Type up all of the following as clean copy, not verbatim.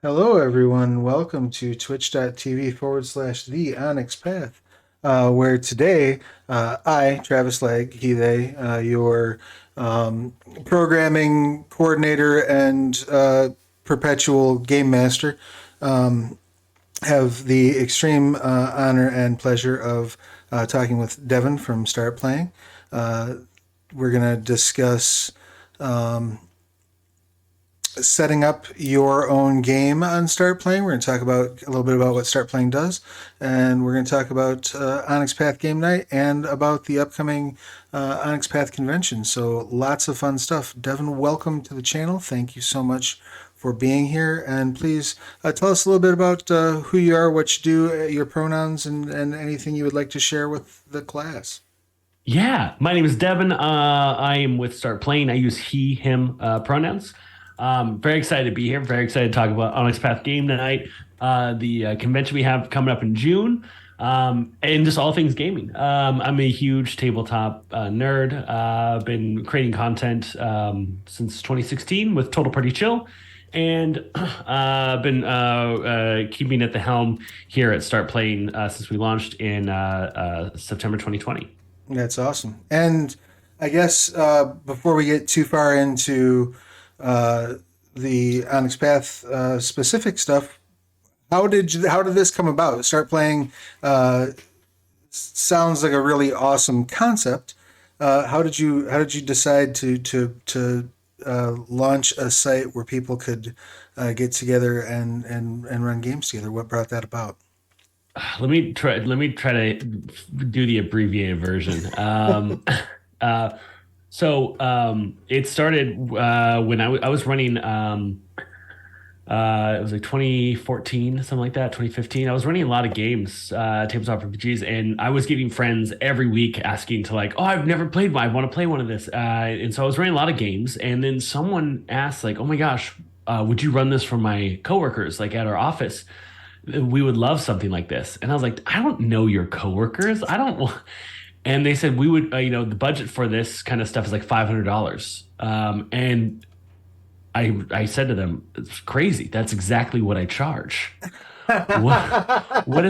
Hello, everyone. Welcome to twitch.tv/ the Onyx Path, where today Travis Legg, he, they, your programming coordinator and perpetual game master, um, have the extreme honor and pleasure of talking with Devin from StartPlaying. Uh, we're going to discuss setting up your own game on Start Playing. We're going to talk about a little bit about what Start Playing does, and we're going to talk about Onyx Path Game Night and about the upcoming Onyx Path convention. So lots of fun stuff. Devin, welcome to the channel. Thank you so much for being here, and please tell us a little bit about who you are, what you do, your pronouns, and anything you would like to share with the class. Yeah, my name is Devin. I am with Start Playing. I use he, him pronouns. Very excited to be here. Very excited to talk about Onyx Path Game Night, the convention we have coming up in June, and just all things gaming. I'm a huge tabletop nerd. Been creating content since 2016 with Total Party Chill, and been keeping at the helm here at Start Playing since we launched in September 2020. That's awesome. And I guess before we get too far into uh, the Onyx Path specific stuff, how did this come about? Start Playing sounds like a really awesome concept. How did you decide to launch a site where people could get together and run games together? What brought that about? Let me try to do the abbreviated version. Uh, it started when I was running. It was like 2014, something like that, 2015. I was running a lot of games, tabletop RPGs, and I was getting friends every week asking to like, oh, I've never played one. I want to play one of this. And so I was running a lot of games, and then someone asked like, oh my gosh, would you run this for my coworkers, like at our office? We would love something like this. And I was like, I don't know your coworkers. I don't want. And they said we would, the budget for this kind of stuff is like $500. And I said to them, it's crazy. That's exactly what I charge. What what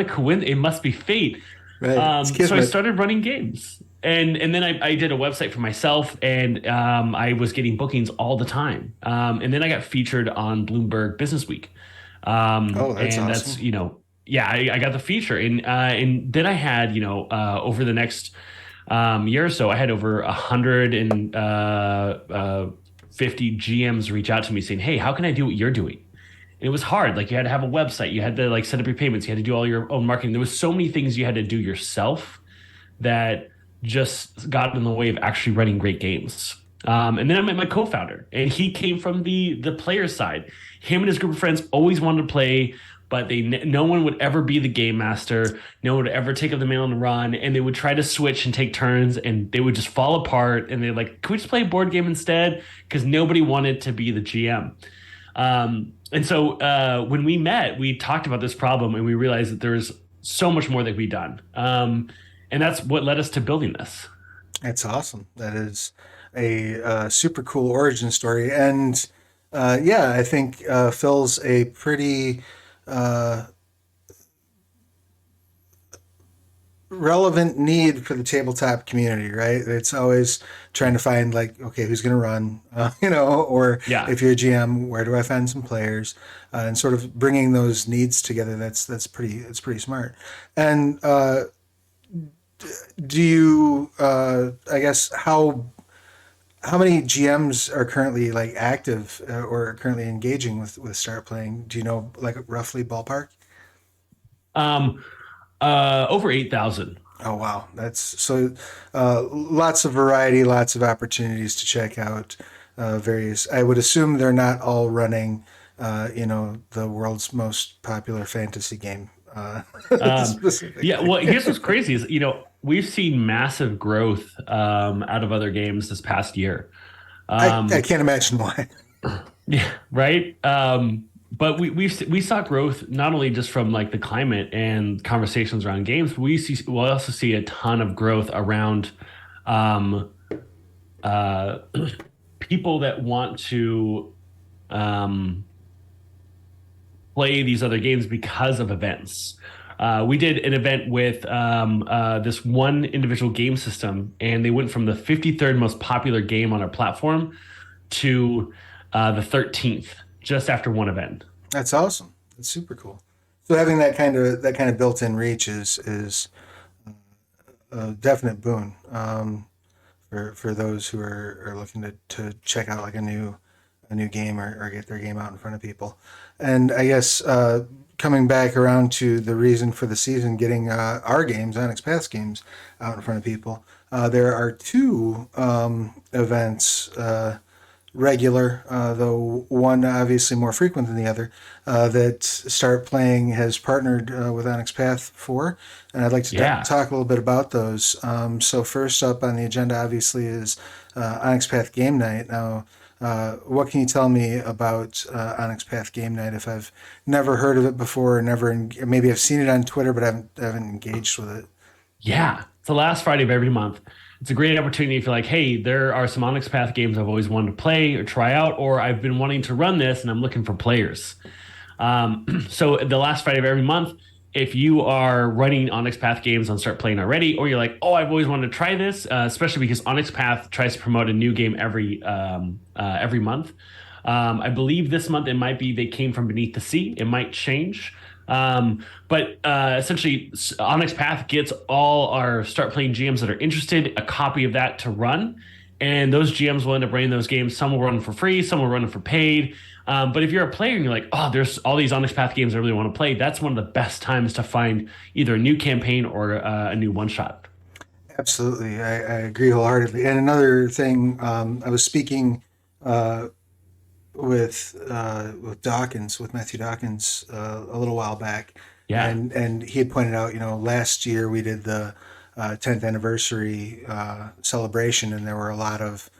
a coincidence. It must be fate. Right, it's So I Kismet. started running games. And then I did a website for myself, and I was getting bookings all the time. And then I got featured on Bloomberg Business Week. Oh, that's And that's, awesome. yeah, I got the feature. And then I had, over the next year or so, I had over 150 GMs reach out to me saying, hey, how can I do what you're doing? And it was hard. Like you had to have a website, you had to like set up your payments, you had to do all your own marketing. There was so many things you had to do yourself that just got in the way of actually running great games. And then I met my co-founder, and he came from the player side. Him and his group of friends always wanted to play, but no one would ever be the game master. No one would ever take up the mail and run, and they would try to switch and take turns, and they would just fall apart. And they're like, "Can we just play a board game instead?" Because nobody wanted to be the GM. And so when we met, we talked about this problem, and we realized that there's so much more that we done. And that's what led us to building this. That's awesome. That is a super cool origin story, and yeah, I think fills a pretty uh, relevant need for the tabletop community. Right? It's always trying to find like, okay, who's going to run, or Yeah. if you're a GM, where do I find some players, and sort of bringing those needs together. That's pretty smart. And do you, I guess, how many GMs are currently like active or currently engaging with Start Playing? Do you know like roughly ballpark? Um, Over 8,000. Oh wow, that's so lots of variety, lots of opportunities to check out various. I would assume they're not all running, the world's most popular fantasy game Um, yeah, specifically. well, here's what's crazy is, we've seen massive growth out of other games this past year. I Um, can't imagine why. yeah, right. But we saw growth not only just from like the climate and conversations around games, but we'll also see a ton of growth around um, uh, people that want to um, play these other games because of events. We did an event with this one individual game system, and they went from the 53rd most popular game on our platform to the 13th just after one event. That's awesome. That's super cool. So having that kind of built-in reach is a definite boon for those who are looking to check out like a new game or get their game out in front of people. And I guess coming back around to the reason for the season, getting our games, Onyx Path's games, out in front of people. There are two events regular, though one obviously more frequent than the other, that Start Playing has partnered with Onyx Path for. And I'd like to Yeah. talk a little bit about those. So, first up on the agenda, obviously, is Onyx Path Game Night. Now, what can you tell me about Onyx Path Game Night if I've never heard of it before, or maybe I've seen it on Twitter, but haven't engaged with it? Yeah, it's the last Friday of every month. It's a great opportunity if you're like, hey, there are some Onyx Path games I've always wanted to play or try out, or I've been wanting to run this and I'm looking for players. So the last Friday of every month, if you are running Onyx Path games on Start Playing already, or you're like, oh, I've always wanted to try this, especially because Onyx Path tries to promote a new game every month. I believe this month it might be They Came from Beneath the Sea. It might change. But essentially, Onyx Path gets all our Start Playing GMs that are interested a copy of that to run. And those GMs will end up running those games. Some will run them for free, some will run them for paid. But if you're a player and you're like, oh, there's all these Onyx Path games I really want to play, that's one of the best times to find either a new campaign or a new one shot. Absolutely, I agree wholeheartedly. And another thing, I was speaking with Dawkins, with Matthew Dawkins, a little while back, Yeah. and he had pointed out, last year we did the 10th anniversary celebration, and there were a lot of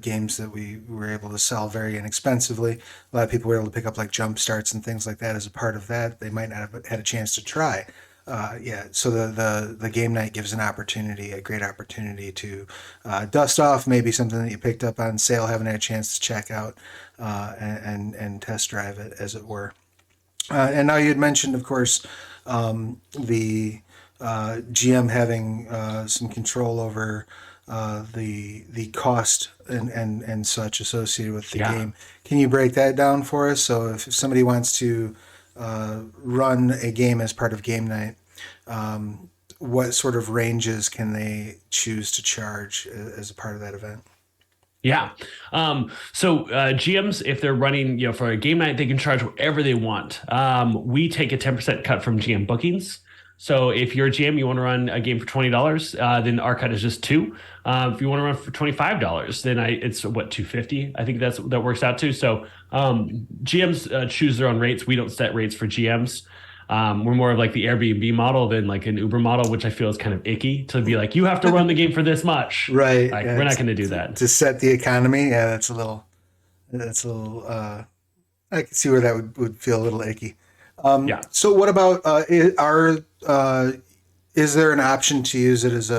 games that we were able to sell very inexpensively. A lot of people were able to pick up like jump starts and things like that as a part of that. They might not have had a chance to try. Yeah, so the game night gives a great opportunity to dust off maybe something that you picked up on sale, haven't had a chance to check out, and test drive it, as it were. And now you had mentioned, of course, the GM having some control over the cost and such associated with the Yeah. game. Can you break that down for us? So if somebody wants to run a game as part of game night, what sort of ranges can they choose to charge as a part of that event? Yeah. So GMs, if they're running, for a game night, they can charge whatever they want. We take a 10% cut from GM bookings. So if you're a GM, you want to run a game for $20, then our cut is just two. If you want to run for $25, then it's what, 250. I think that works out too. So GMs choose their own rates. We don't set rates for GMs. We're more of like the Airbnb model than like an Uber model, which I feel is kind of icky to be like, you have to run the game for this much. Right. Like, Yeah, we're not going to do that. to set the economy. Yeah, that's a little, I can see where that would feel a little icky. Yeah. So what about, is there an option to use it as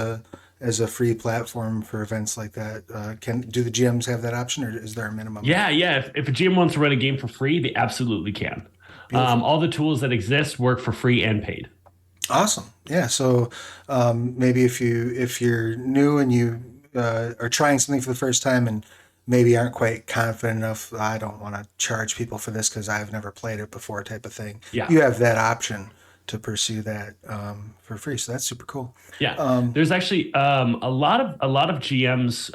a free platform for events like that? Do the GMs have that option, or is there a minimum? Yeah, yeah. If a GM wants to run a game for free, they absolutely can. Beautiful. All the tools that exist work for free and paid. Awesome. Yeah. So maybe if you're new and you are trying something for the first time and maybe aren't quite confident enough, I don't want to charge people for this because I've never played it before, type of thing. Yeah. You have that option to pursue that for free. So that's super cool. Yeah, there's actually a lot of GMs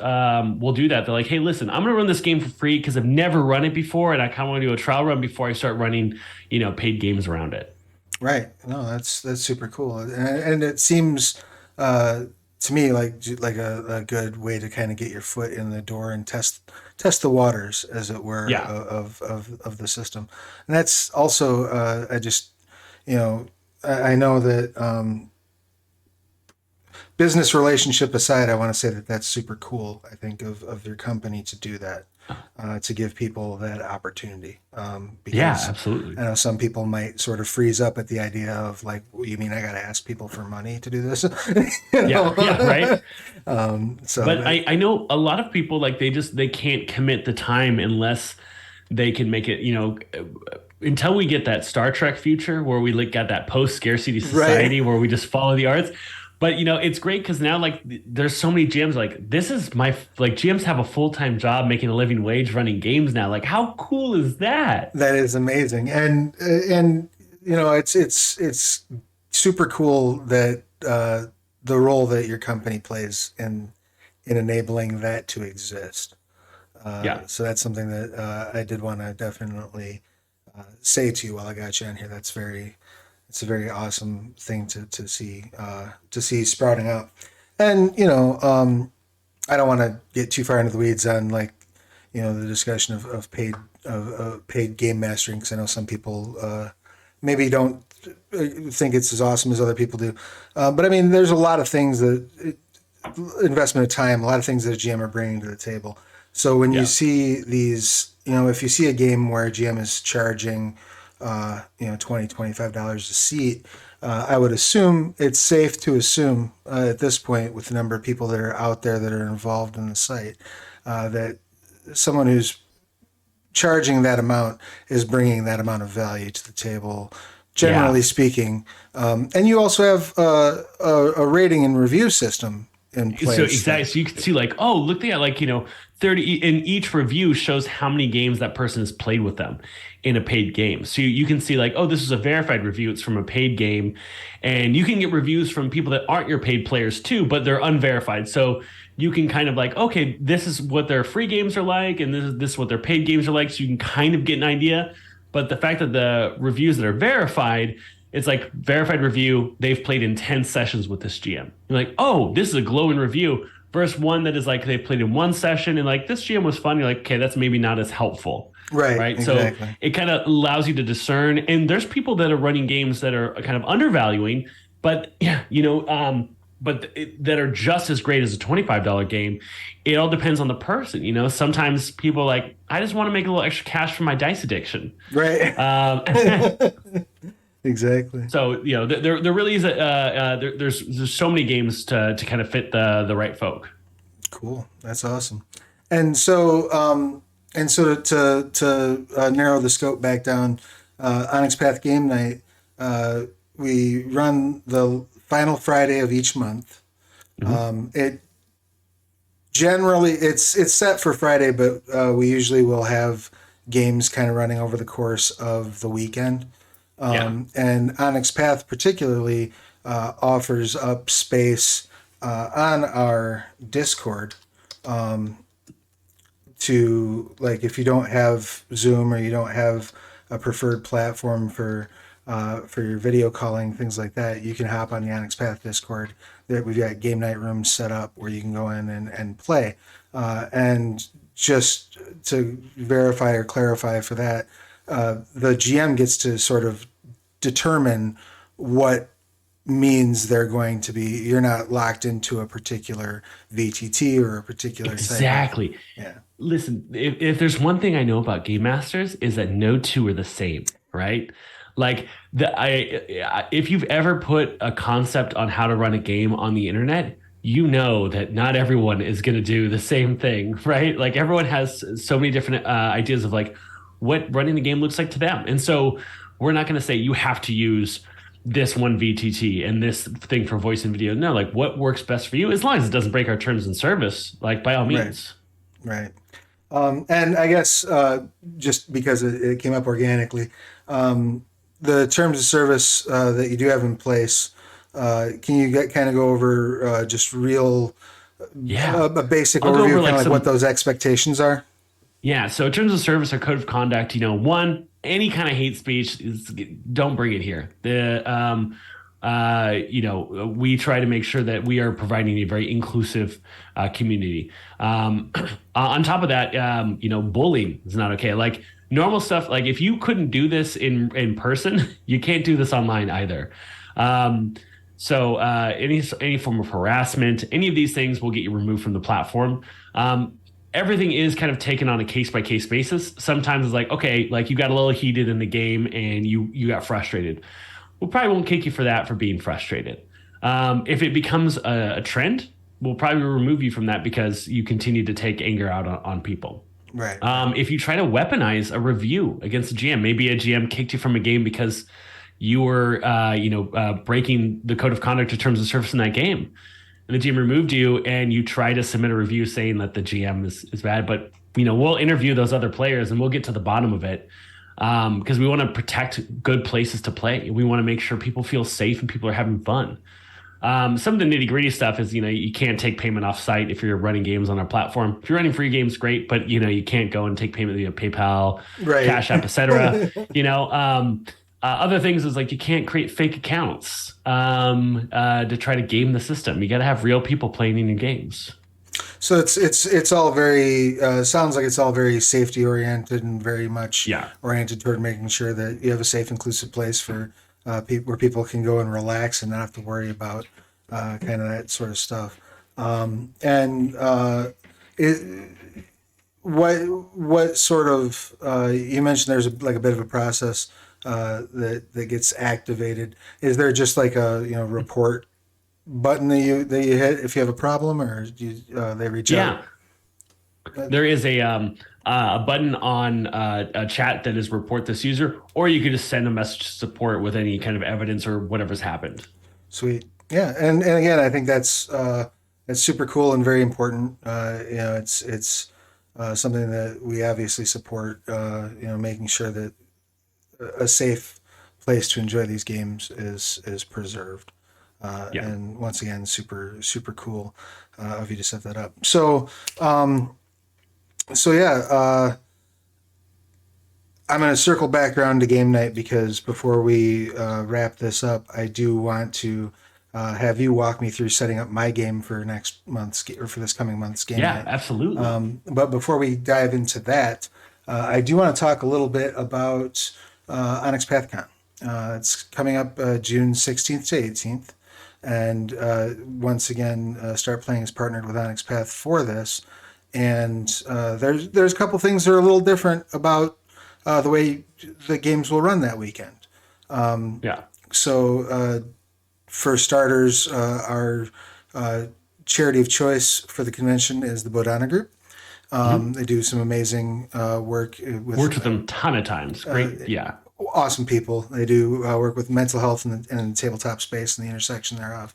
will do that. They're like, "Hey, listen, I'm going to run this game for free because I've never run it before, and I kind of want to do a trial run before I start running, paid games around it." Right. No, that's super cool, and it seems to me like a good way to kind of get your foot in the door and test the waters, as it were, Yeah, of the system. And that's also I just you know I know that business relationship aside, I want to say that that's super cool. I think of your company to do that, to give people that opportunity. yeah, Because absolutely. I know some people might sort of freeze up at the idea of like, well, you mean I got to ask people for money to do this? you Yeah, know? yeah, right. So But I know a lot of people like they can't commit the time unless they can make it, until we get that Star Trek future where we like got that post scarcity Right. society where we just follow the arts. But it's great because now like there's so many GMs like this is my like GMs have a full-time job making a living wage running games now. Like how cool is that? That is amazing, and it's super cool that the role that your company plays in enabling that to exist. Yeah. So that's something that I did want to definitely say to you while I got you on here. It's a very awesome thing to see sprouting up, and I don't want to get too far into the weeds on like the discussion of paid game mastering because I know some people maybe don't think it's as awesome as other people do, but I mean there's a lot of things investment of time, a lot of things that a GM are bringing to the table. So when you Yeah. see these, if you see a game where a GM is charging, $20 a seat, I would assume it's safe to assume at this point, with the number of people that are out there that are involved in the site, that someone who's charging that amount is bringing that amount of value to the table, Yeah. generally speaking. And you also have a rating and review system in So place exactly, that, so you can see like, oh, look at like 30 in each review shows how many games that person has played with them in a paid game. So you can see like, oh, this is a verified review, it's from a paid game, and you can get reviews from people that aren't your paid players too, but they're unverified. So you can kind of like, okay, this is what their free games are like, and this is what their paid games are like, so you can kind of get an idea. But the fact that the reviews that are verified, it's like verified review, they've played in 10 sessions with this GM. You're like, oh, this is a glowing review versus one that is like they've played in one session and like this GM was fun. You're like, okay, that's maybe not as helpful. right, Right. So exactly. it kind of allows you to discern. And there's people that are running games that are kind of undervaluing, but yeah, that are just as great as a $25 game. It all depends on the person. Sometimes people are like, I just want to make a little extra cash for my dice addiction. Right. Um, Exactly. So there really is there's so many games to kind of fit the right folk. Cool. That's awesome. And so, to narrow the scope back down, Onyx Path Game Night, we run the final Friday of each month. Mhm. It generally it's set for Friday, but we usually will have games kind of running over the course of the weekend. Yeah, And Onyx Path particularly offers up space on our Discord to, like, if you don't have Zoom or you don't have a preferred platform for your video calling, things like that, you can hop on the Onyx Path Discord. That we've got game night rooms set up where you can go in and play. And just to verify or clarify for that, the GM gets to sort of determine what means they're going to be. You're not locked into a particular VTT or a particular type of, exactly. yeah, Listen, if there's one thing I know about game masters is that no two are the same, right? Like if you've ever put a concept on how to run a game on the internet, you know that not everyone is going to do the same thing, right? Like everyone has so many different ideas of like what running the game looks like to them, and so we're not going to say you have to use this one VTT and this thing for voice and video. No, like what works best for you, as long as it doesn't break our terms and service, like by all right, means. right. And I guess just because it came up organically, the terms of service that you do have in place, can you kind of go over just real Yeah. a basic I'll go overview over of kind like of like what some, those expectations are? yeah. So in terms of service or code of conduct, one, any kind of hate speech is don't bring it here. We try to make sure that we are providing a very inclusive community. On top of that, bullying is not okay. Like normal stuff, like if you couldn't do this in person, you can't do this online either. Um, any form of harassment, any of these things will get you removed from the platform. Everything is kind of taken on a case by case basis. Sometimes it's like, okay, like you got a little heated in the game and you got frustrated. We probably won't kick you for that for being frustrated. If it becomes a trend, we'll probably remove you from that because you continue to take anger out on people. Right, right, If you try to weaponize a review against a GM, maybe a GM kicked you from a game because you were, breaking the code of conduct or terms of service in that game, and the GM removed you, and you try to submit a review saying that the GM is bad. But we'll interview those other players and we'll get to the bottom of it, because we want to protect good places to play. We want to make sure people feel safe and people are having fun. Some of the nitty gritty stuff is, you can't take payment off site if you're running games on our platform. If you're running free games, great, but you can't go and take payment via PayPal, right. Cash App, etc. Other things is like you can't create fake accounts to try to game the system. You got to have real people playing in your games. So it's all very sounds like it's all very safety oriented and very much Yeah, oriented toward making sure that you have a safe, inclusive place for where people can go and relax and not have to worry about kind of that sort of stuff. And it, what sort of you mentioned there's like a bit of a process that gets activated. Is there just like a report button that you hit if you have a problem, or do they reach out? yeah. There is a button on a chat that is report this user, or you could just send a message to support with any kind of evidence or whatever's happened. Sweet. Yeah, and again, I think that's super cool and very important. It's something that we obviously support. Making sure that a safe place to enjoy these games is preserved. Yeah. And once again, super super cool of you to set that up. So yeah, I'm going to circle back around to game night because before we wrap this up, I do want to have you walk me through setting up my game for next month's or for this coming month's game Yeah, night. absolutely. But before we dive into that, I do want to talk a little bit about Onyx PathCon. It's coming up June 16th to 18th. And once again, Start Playing is partnered with Onyx Path for this. And there's a couple things that are a little different about the way the games will run that weekend. Yeah. So for starters, our charity of choice for the convention is the Bodhana Group. Mhm. They do some amazing work Worked with with them a ton of times. Great. Yeah. awesome people. They do work with mental health and the tabletop space and the intersection thereof.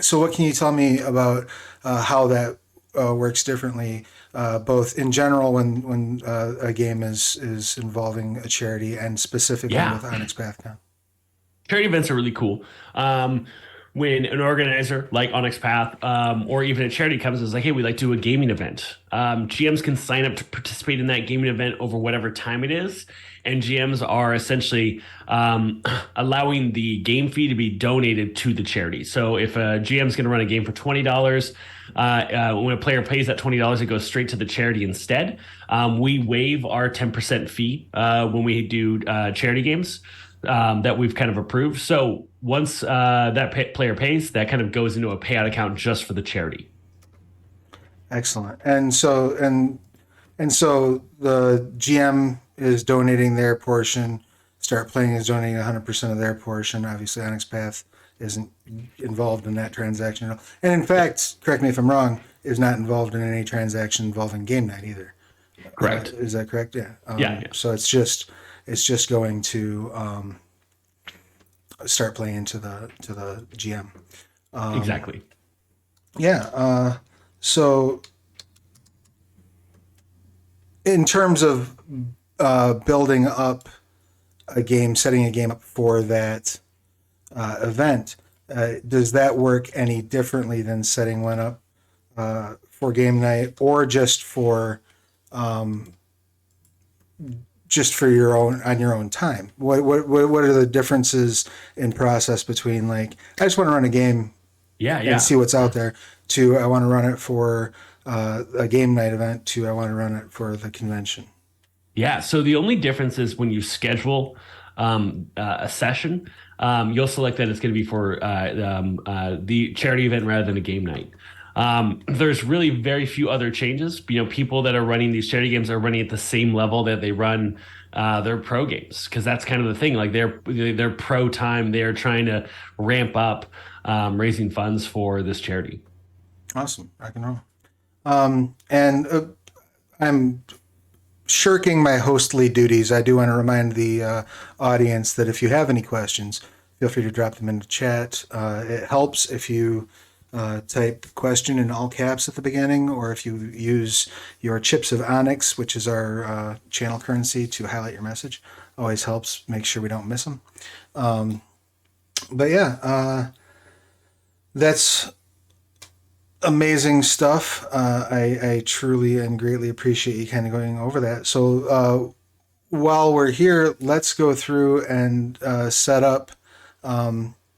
So, what can you tell me about how that works differently, both in general when a game is involving a charity and specifically Yeah. with Onyx PathCon? Charity events are really cool. When an organizer like Onyx Path, or even a charity comes and is like, hey, we'd like to do a gaming event. GMs can sign up to participate in that gaming event over whatever time it is. And GMs are essentially allowing the game fee to be donated to the charity. So if a GM is going to run a game for $20, when a player pays that $20, it goes straight to the charity instead. We waive our 10% fee when we do charity games that we've kind of approved. So once player pays, that kind of goes into a payout account just for the charity. Excellent. And so the GM is donating their portion. Start Playing is donating 100% of their portion. Obviously, Onyx Path isn't involved in that transaction at all. And in fact, correct me if I'm wrong, is not involved in any transaction involving game night either. Correct. Is that correct? Yeah. Yeah, yeah, So it's just going to Start Playing to the GM. exactly. Yeah. So in terms of building up a game, setting a game up for that event, does that work any differently than setting one up for game night, or just for your own on your own time? What are the differences in process between, like, I just want to run a game Yeah, and yeah. see what's out there, to I want to run it for a game night event, to I want to run it for the convention? Yeah. So the only difference is when you schedule a session, you'll select that it's going to be for the charity event rather than a game night. There's really very few other changes. People that are running these charity games are running at the same level that they run their pro games, because that's kind of the thing. Like their pro time, they're trying to ramp up raising funds for this charity. Awesome, rock and roll. And I'm shirking my hostly duties. I do want to remind the audience that if you have any questions, feel free to drop them in the chat. It helps if you type question in all caps at the beginning, or if you use your chips of Onyx, which is our channel currency, to highlight your message. Always helps. Make sure we don't miss them. But yeah, that's amazing stuff. I truly and greatly appreciate you kind of going over that. So while we're here, let's go through and set up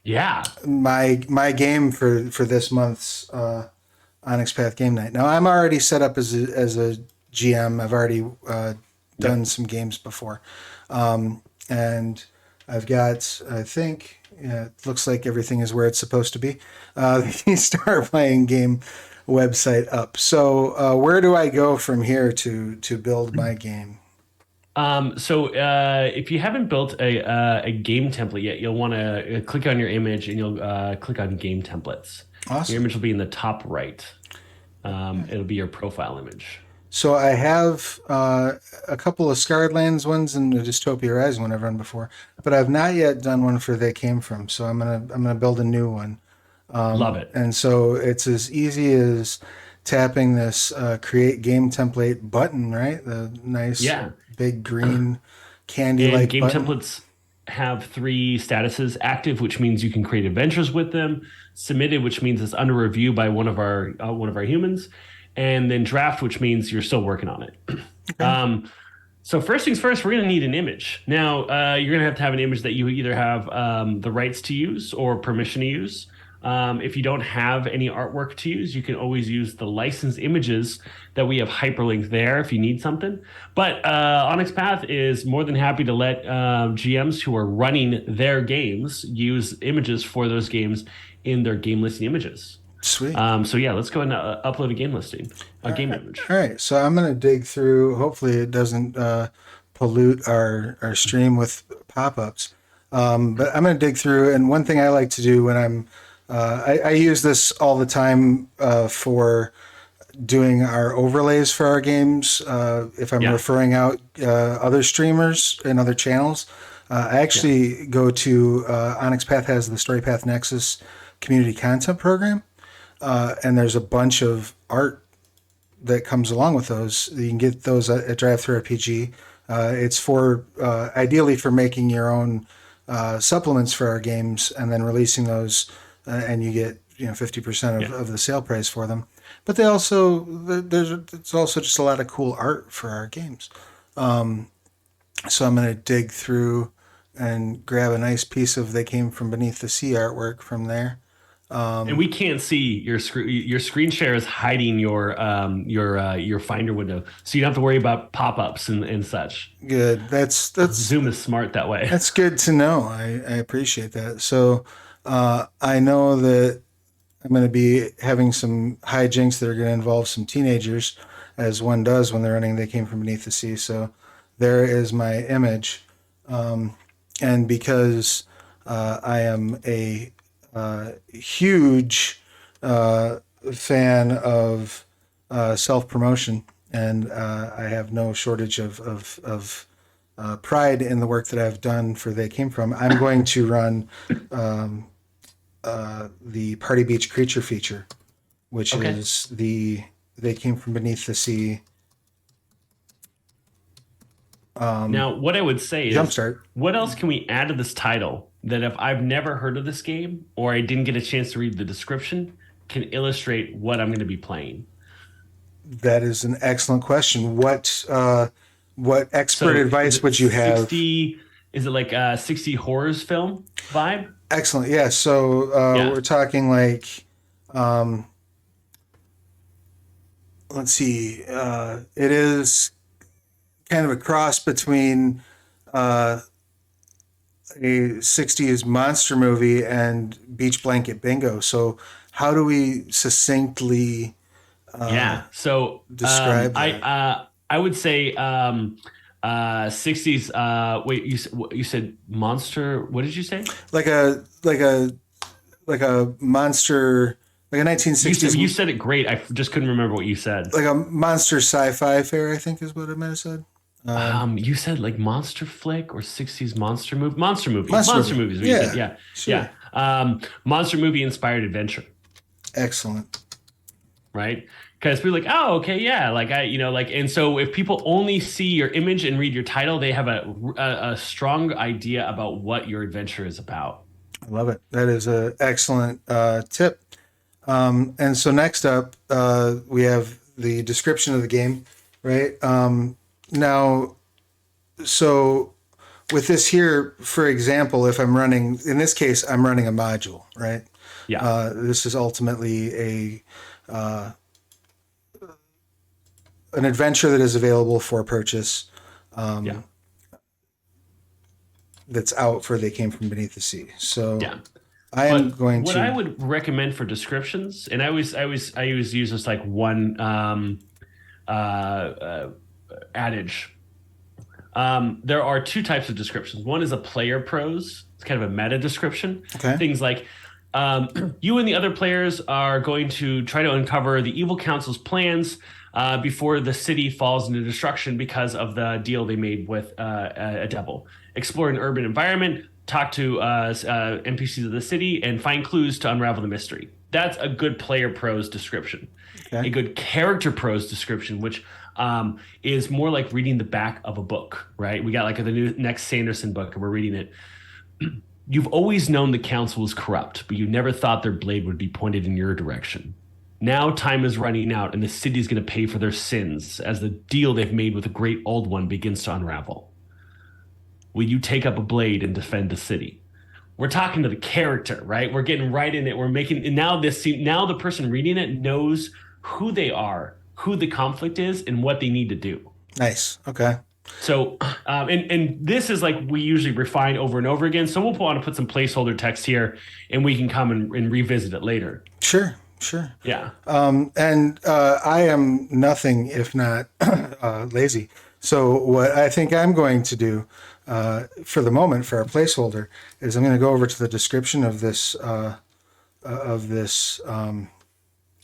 Yeah. my game for this month's Onyx Path game night. Now I'm already set up as a GM. I've already done Yep. some games before, and I've got, I think, yeah, it looks like everything is where it's supposed to be. The Start Playing game website up. So where do I go from here to build my game? If you haven't built a game template yet, you'll want to click on your image and you'll click on game templates. Your Awesome. image will be in the top right. It'll be your profile image. So I have a couple of Scarred Lands ones and a Dystopia Rising one I've run before, but I've not yet done one for They Came From. So I'm gonna build a new one. Love it. And so it's as easy as tapping this create game template button, right? The nice Yeah. big green candy And like game button. templates have three statuses: active, which means you can create adventures with them; submitted, which means it's under review by one of our humans; and then draft, which means you're still working on it. Okay. So first things first, we're going to need an image. Now, you're going to have an image that you either have the rights to use or permission to use. If you don't have any artwork to use, you can always use the licensed images that we have hyperlinked there if you need something. But Onyx Path is more than happy to let GMs who are running their games use images for those games in their game listing images. Sweet. So yeah, let's go ahead and upload a game listing, a game image. All right, so I'm gonna dig through. Hopefully, it doesn't pollute our stream with pop-ups. But I'm gonna dig through, and one thing I like to do when I use this all the time for doing our overlays for our games. If I'm Yeah, referring out other streamers and other channels, I yeah, actually go to Onyx Path has the Story Path Nexus community content program, and there's a bunch of art that comes along with those. You can get those at Drive Through RPG. It's for ideally for making your own supplements for our games and then releasing those, and you get 50% yeah. of the sale price for them. But they also there's it's also just a lot of cool art for our games. So I'm going to dig through and grab a nice piece of They Came From Beneath the Sea artwork from there. And we can't see your screen. Your screen share is hiding your Finder window, so you don't have to worry about pop-ups and such. Good. Zoom is smart that way. That's good to know. I appreciate that. So I know that I'm going to be having some hijinks that are going to involve some teenagers, as one does when they're running They Came From Beneath the Sea. So there is my image. And because I am a huge fan of self promotion, and I have no shortage of pride in the work that I've done for They Came From. I'm going to run the Party Beach Creature feature, which Okay. is the They Came From Beneath the Sea Now, what I would say is, jumpstart. what else can we add to this title that if I've never heard of this game or I didn't get a chance to read the description, can illustrate what I'm going to be playing? That is an excellent question. What expert So, is advice it would you have? 60? Is it like a 60 horrors film vibe? Excellent. Yeah. So Yeah. we're talking like, um, let's see. It is kind of a cross between uh, a '60s monster movie and Beach Blanket Bingo. So how do we succinctly Yeah. So describe that? I would say 60s wait you said monster, what did you say? Like a monster. like a You said 1960s, you said it great. I just couldn't remember what you said. like a monster sci-fi fair, I think is what I might have said. You said like monster flick or 60s monster movie, monster movie, Monster monster movie. movie is what you said. Yeah, Yeah, sure. yeah. Monster movie inspired adventure, Excellent. right? Because people are like, oh, okay, yeah, like like, and so if people only see your image and read your title, they have a strong idea about what your adventure is about. I love it. That is an excellent tip. And so next up, we have the description of the game, right? Now, so with this here, for example, if I'm running, in this case, I'm running a module, right? Yeah, This is ultimately an adventure that is available for purchase yeah, that's out for They Came From Beneath the Sea. So yeah. I am But going what I to, would recommend for descriptions, and I always use this like one uh, adage. There are two types of descriptions. One is a player prose. It's kind of a meta description. okay, Things like you and the other players are going to try to uncover the evil council's plans before the city falls into destruction because of the deal they made with a devil. Explore an urban environment, talk to NPCs of the city, and find clues to unravel the mystery. That's a good player prose description. A okay, good character prose description, which is more like reading the back of a book, right? We got like the new next Sanderson book, and we're reading it. You've always known the council was corrupt, but you never thought their blade would be pointed in your direction. Now time is running out, and the city is going to pay for their sins as the deal they've made with the great old one begins to unravel. Will you take up a blade and defend the city? We're talking to the character, right? We're getting right in it. We're making, and now the person reading it knows who they are, who the conflict is, and what they need to do. nice, okay, So, and this is like we usually refine over and over again. So we'll want to put some placeholder text here, and we can come and revisit it later. sure, sure. Yeah, And I am nothing if not lazy. So what I think I'm going to do for the moment for our placeholder is I'm going to go over to the description of this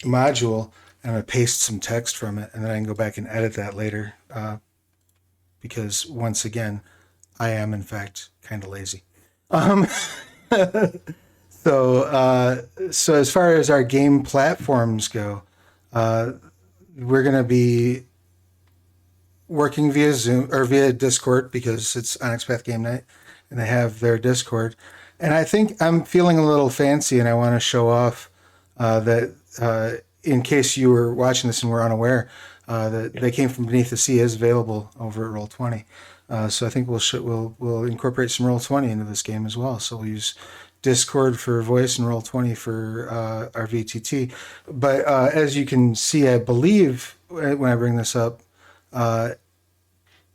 module and I'm going to paste some text from it, and then I can go back and edit that later because once again, I am in fact kind of lazy. Um, so as far as our game platforms go, we're going to be working via Zoom or via Discord because it's Onyx Path Game Night and they have their Discord. And I think I'm feeling a little fancy and I want to show off that in case you were watching this and were unaware, that yeah. They Came From Beneath the Sea is available over at Roll20. So I think we'll incorporate some Roll20 into this game as well. So we'll use Discord for voice and Roll20 for our VTT. But as you can see, I believe when I bring this up, I'm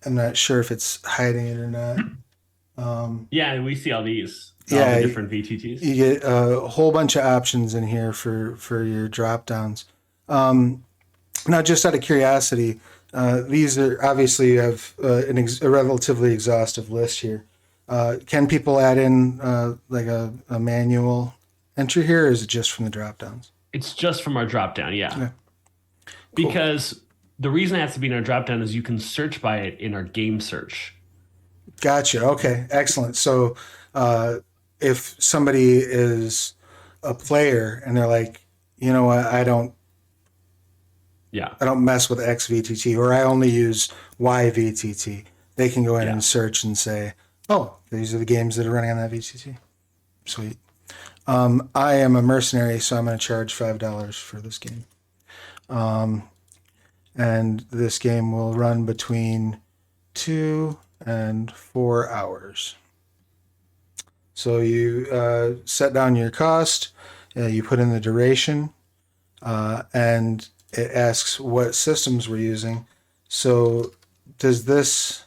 not sure if it's hiding it or not. Yeah, we see all the Yeah, different VTTs. you get a whole bunch of options in here for your drop downs. Now, just out of curiosity, these are obviously you have a relatively exhaustive list here. Can people add in like a manual entry here, or is it just from the drop downs? It's just from our drop down, yeah. Yeah, cool. Because the reason it has to be in our drop down is you can search by it in our game search. Gotcha. Okay, excellent. So, if somebody is a player and they're like, you know what, Yeah, I don't mess with X VTT or I only use Y VTT, they can go in yeah. and search and say, oh, these are the games that are running on that VTT. Sweet. I am a mercenary, so I'm going to charge $5 for this game. And this game will run between 2 and 4 hours. So you set down your cost, you put in the duration, and it asks what systems we're using. So does this...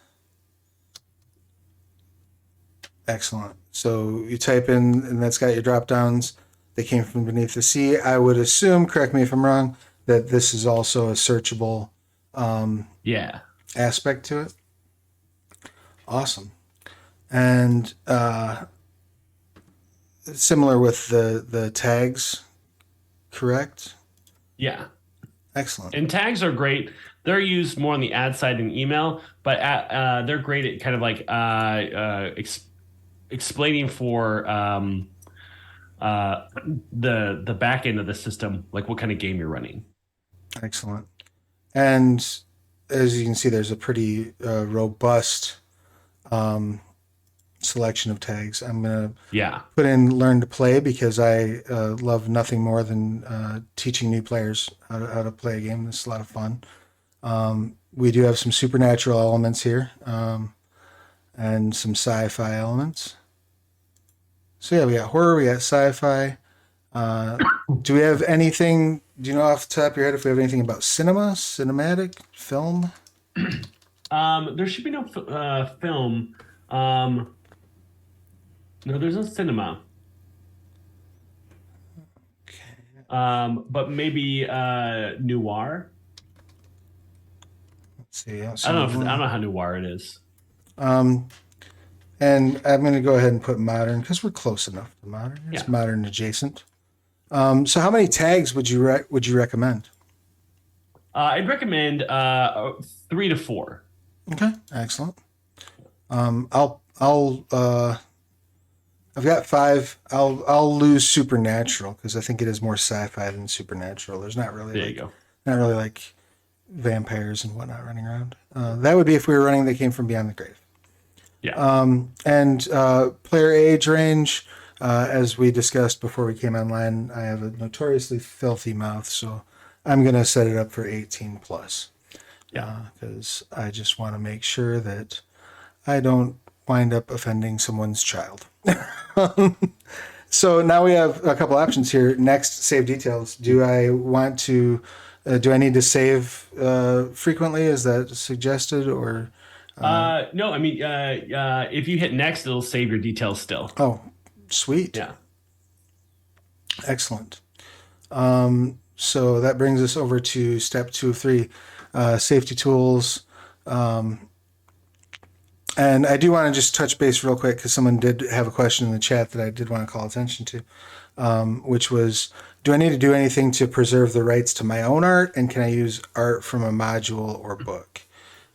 Excellent. So you type in, and that's got your drop downs. They Came From Beneath the Sea. I would assume, correct me if I'm wrong, that this is also a searchable Yeah. aspect to it. Awesome. And similar with the tags, correct? Yeah. Excellent. And tags are great. They're used more on the ad side in email, but they're great at kind of like explaining for the back end of the system, like what kind of game you're running. Excellent. And as you can see, there's a pretty robust selection of tags. I'm going to Yeah. put in learn to play because I love nothing more than teaching new players how to play a game. This is a lot of fun. We do have some supernatural elements here and some sci-fi elements. So yeah, we got horror, we got sci-fi. Do we have anything? Do you know off the top of your head if we have anything about cinema, cinematic, film? There should be no film. Um, no, there's no cinema. But maybe noir. Let's see. I don't I see don't know if I don't anyone. know how noir it is. Um, and I'm going to go ahead and put modern because we're close enough to modern. It's Yeah. modern adjacent. So how many tags would you recommend? I'd recommend 3 to 4. Okay, excellent. I've got five. I'll lose supernatural because I think it is more sci-fi than supernatural. There's There you go. not really like vampires and whatnot running around. That would be if we were running They Came from Beyond the Grave. Yeah. And player age range, as we discussed before we came online, I have a notoriously filthy mouth, so I'm gonna set it up for 18 plus Yeah. because I just want to make sure that I don't wind up offending someone's child. So now we have a couple options here. Next, save details. Do I want to? Do I need to save frequently? Is that suggested or? No, I mean, if you hit next, it'll save your details still. Oh, sweet, Yeah. excellent. So that brings us over to step 2 of 3, safety tools. And I do want to just touch base real quick because someone did have a question in the chat that I did want to call attention to, which was, do I need to do anything to preserve the rights to my own art, and can I use art from a module or book?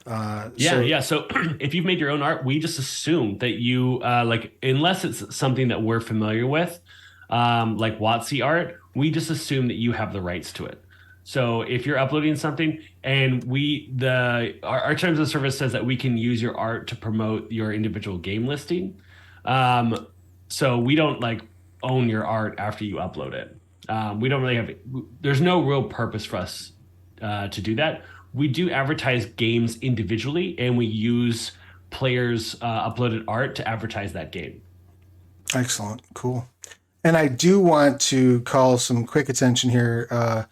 Yeah, So, yeah. So if you've made your own art, we just assume that you like, unless it's something that we're familiar with, like WotC art, we just assume that you have the rights to it. So if you're uploading something and our terms of service says that we can use your art to promote your individual game listing. Um, so we don't like own your art after you upload it. We don't really have, there's no real purpose for us to do that. We do advertise games individually, and we use players' uploaded art to advertise that game. excellent, cool. And I do want to call some quick attention here,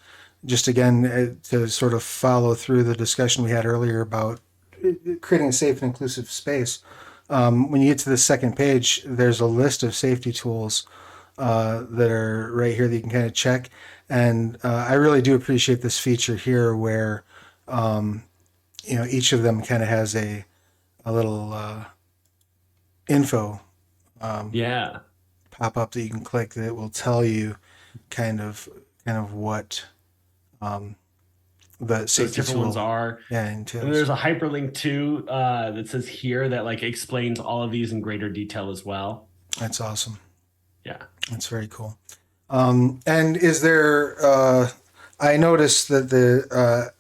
just again to sort of follow through the discussion we had earlier about creating a safe and inclusive space. When you get to the second page, there's a list of safety tools that are right here that you can kind of check. And I really do appreciate this feature here where each of them kind of has a little info Yeah, pop up that you can click that will tell you kind of what the those safety different ones tool are. And entails. there's a hyperlink too that says here that like explains all of these in greater detail as well. That's awesome. Yeah. That's very cool. And is there? I noticed that the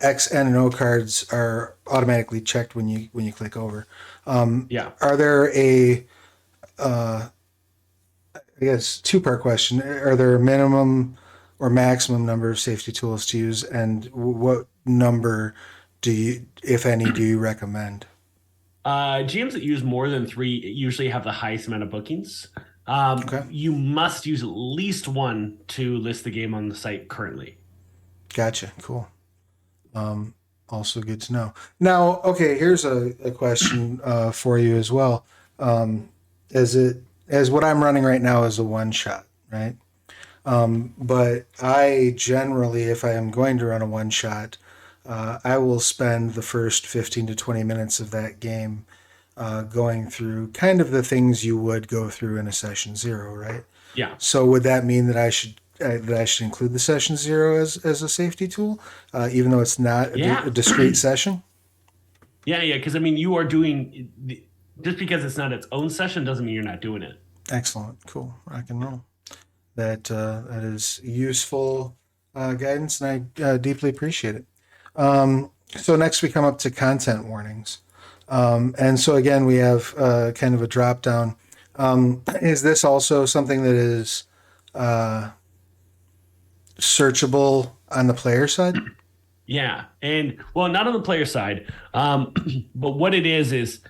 X, N, and O cards are automatically checked when you click over. Yeah. Are there I guess two-part question? Are there a minimum or maximum number of safety tools to use, and what number do you, if any, do you recommend? GMs that use more than 3 usually have the highest amount of bookings. Okay, You must use at least one to list the game on the site currently. gotcha. Cool. Also good to know. Now, okay, here's a question for you as well. As what I'm running right now is a one shot, right? But I generally, if I am going to run a one shot, I will spend the first 15 to 20 minutes of that game going through kind of the things you would go through in a session 0, right? Yeah. So would that mean that I should that I should include the session zero as a safety tool, even though it's not a Yeah. discrete session. Yeah. Because I mean, you are doing just because it's not its own session doesn't mean you're not doing it. Excellent, cool, rock and roll. That is useful guidance, and I deeply appreciate it. So next we come up to content warnings, and so again we have kind of a drop down. Is this also something that is searchable on the player side? Yeah. And well, not on the player side, but what it is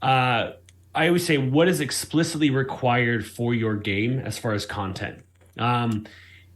uh, I always say what is explicitly required for your game as far as content. Um,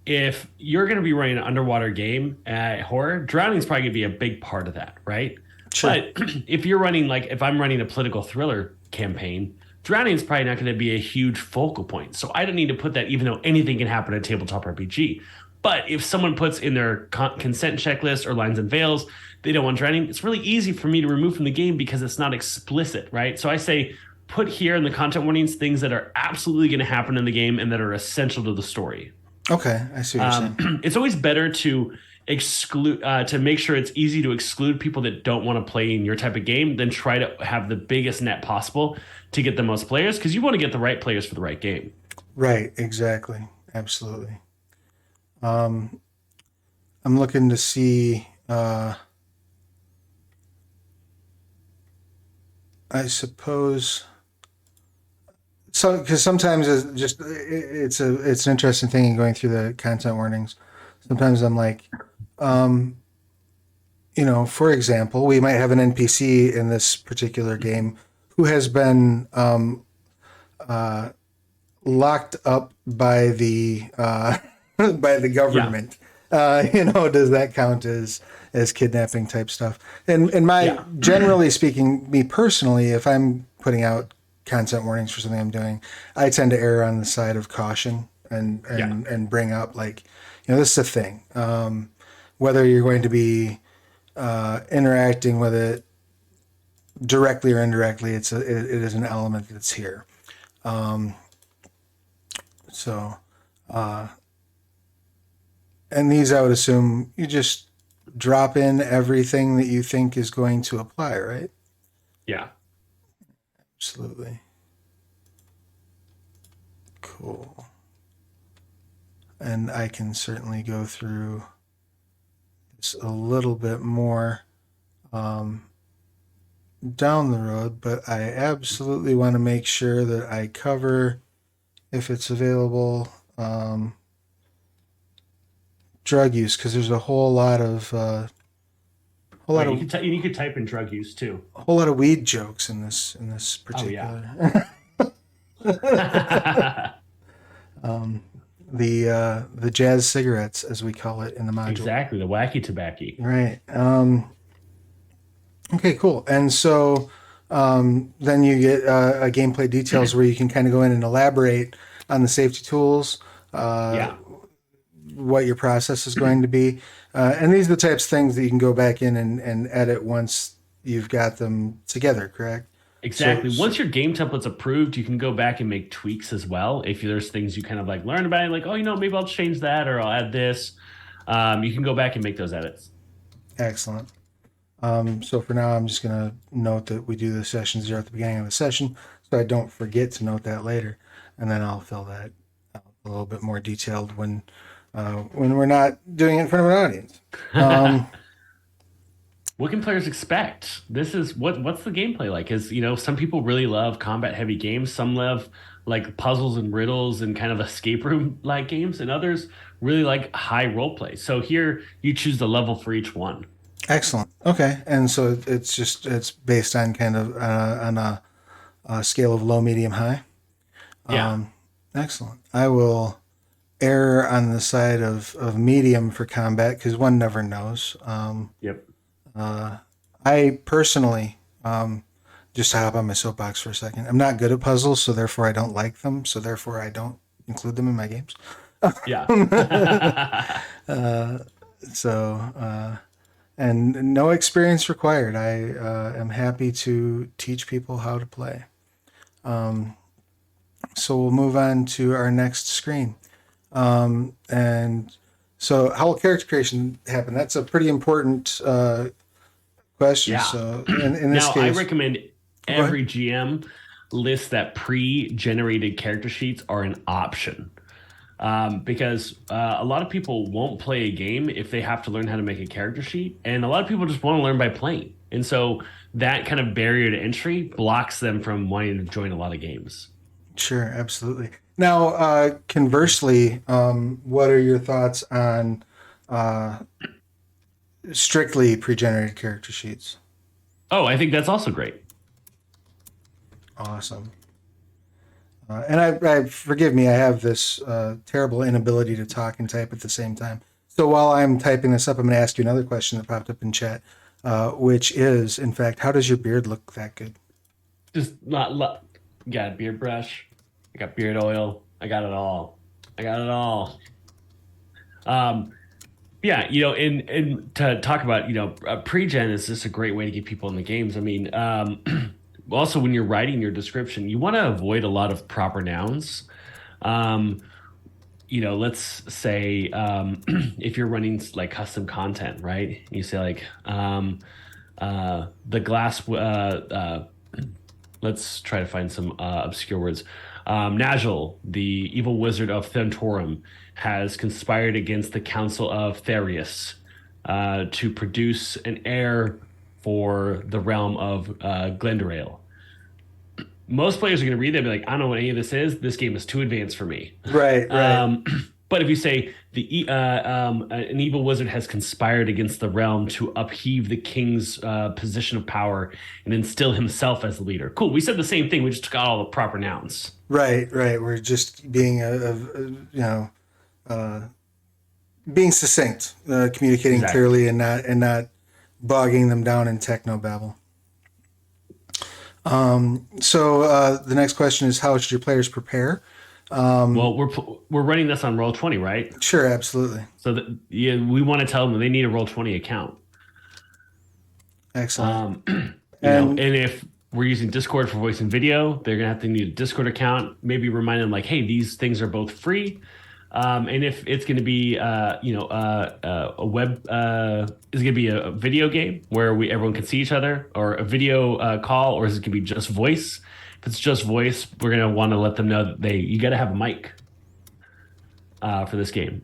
if you're going to be running an underwater game at horror, drowning is probably going to be a big part of that, right? Sure. But if you're running, like, if I'm running a political thriller campaign, drowning is probably not going to be a huge focal point. So I don't need to put that, even though anything can happen in a tabletop RPG. But if someone puts in their consent checklist or lines and veils, they don't want drowning, it's really easy for me to remove from the game because it's not explicit, right? So I say, put here in the content warnings things that are absolutely going to happen in the game and that are essential to the story. Okay, I see what you're saying. It's always better to exclude to make sure it's easy to exclude people that don't want to play in your type of game than try to have the biggest net possible to get the most players because you want to get the right players for the right game. Right, exactly, absolutely. Um, I'm looking to see. I suppose so because sometimes it's an interesting thing in going through the content warnings. Sometimes I'm like, um, for example, we might have an NPC in this particular game who has been locked up by the by the Yeah, government. Does that count as kidnapping type stuff? And my yeah, generally speaking, me personally, if I'm putting out content warnings for something I'm doing, I tend to err on the side of caution and yeah, bring up like, this is a thing. Whether you're going to be interacting with it directly or indirectly, it is an element that's here. So, and these I would assume you just drop in everything that you think is going to apply, right? yeah. Absolutely. Cool. And I can certainly go through this a little bit more down the road, but I absolutely want to make sure that I cover, if it's available, drug use because there's a whole lot Right. of You could type in drug use too. whole lot of weed jokes in this Oh yeah. particular. The jazz cigarettes, as we call it in the module. Exactly. The wacky tobacco. Right. Okay, cool. And so then you get gameplay details where you can kind of go in and elaborate on the safety tools, uh, Yeah. what your process is going to be. And these are the types of things that you can go back in and edit once you've got them together, correct? So, Exactly. Once your game template's approved, you can go back and make tweaks as well. If there's things you kind of like learn about, like, oh, maybe I'll change that or I'll add this. You can go back and make those edits. excellent. So for now, I'm just going to note that we do the session zero at the beginning of the session so I don't forget to note that later. And then I'll fill that out a little bit more detailed when we're not doing it in front of an audience. Um, What can players expect? This is what's the gameplay like? Is some people really love combat heavy games. Some love like puzzles and riddles and kind of escape room like games, and others really like high role play. So here you choose the level for each one. Excellent. Okay. And so it's based on kind of on a scale of low, medium, high. Yeah. Excellent. I will err on the side of medium for combat because one never knows. Yep. I personally, just to hop on my soapbox for a second, I'm not good at puzzles, so therefore I don't like them, so therefore I don't include them in my games. Yeah. So, and no experience required. I am happy to teach people how to play. So we'll move on to our next screen. And so, how will character creation happen? That's a pretty important question. Yeah. So, in this Now, I case, recommend go ahead. every GM list that pre-generated character sheets are an option. Because a lot of people won't play a game if they have to learn how to make a character sheet, and a lot of people just want to learn by playing. And so that kind of barrier to entry blocks them from wanting to join a lot of games. Sure, absolutely. Now, conversely, what are your thoughts on uh, strictly pre-generated character sheets? Oh, I think that's also great. Awesome. And I forgive me, I have this terrible inability to talk and type at the same time. So while I'm typing this up, I'm going to ask you another question that popped up in chat, which is, in fact, how does your beard look that good? Just not. Got a beard brush. I got beard oil. I got it all. I got it all. Um, Yeah, and to talk about, pre-gen is just a great way to get people in the games. I mean, also when you're writing your description, you want to avoid a lot of proper nouns. Um, let's say if you're running like custom content, right? You say like the glass. Let's try to find some obscure words. Najal, the evil wizard of Thentorum, has conspired against the Council of Therius to produce an heir for the realm of Glendorale. Most players are going to read that and be like, I don't know what any of this is. This game is too advanced for me. Right, right, Um, but if you say an evil wizard has conspired against the realm to upheave the king's position of power and instill himself as the leader, cool. We said the same thing. We just took out all the proper nouns. right, right. We're just being uh, being succinct, communicating Exactly. clearly, and not bogging them down in techno babble. So the next question is, how should your players prepare? Well, we're running this on Roll20, right? Sure, absolutely, So that yeah, we want to tell them they need a Roll20 account. excellent. And And if we're using Discord for voice and video, they're gonna have to need a Discord account. Maybe remind them like, hey, these things are both free. And if it's going to be, a web, is it going to be a video game where everyone can see each other, or a video call, or is it going to be just voice? If it's just voice, we're going to want to let them know that you got to have a mic for this game,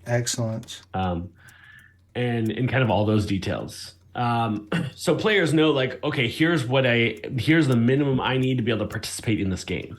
excellent. and kind of all those details. So players know like, okay, here's the minimum I need to be able to participate in this game.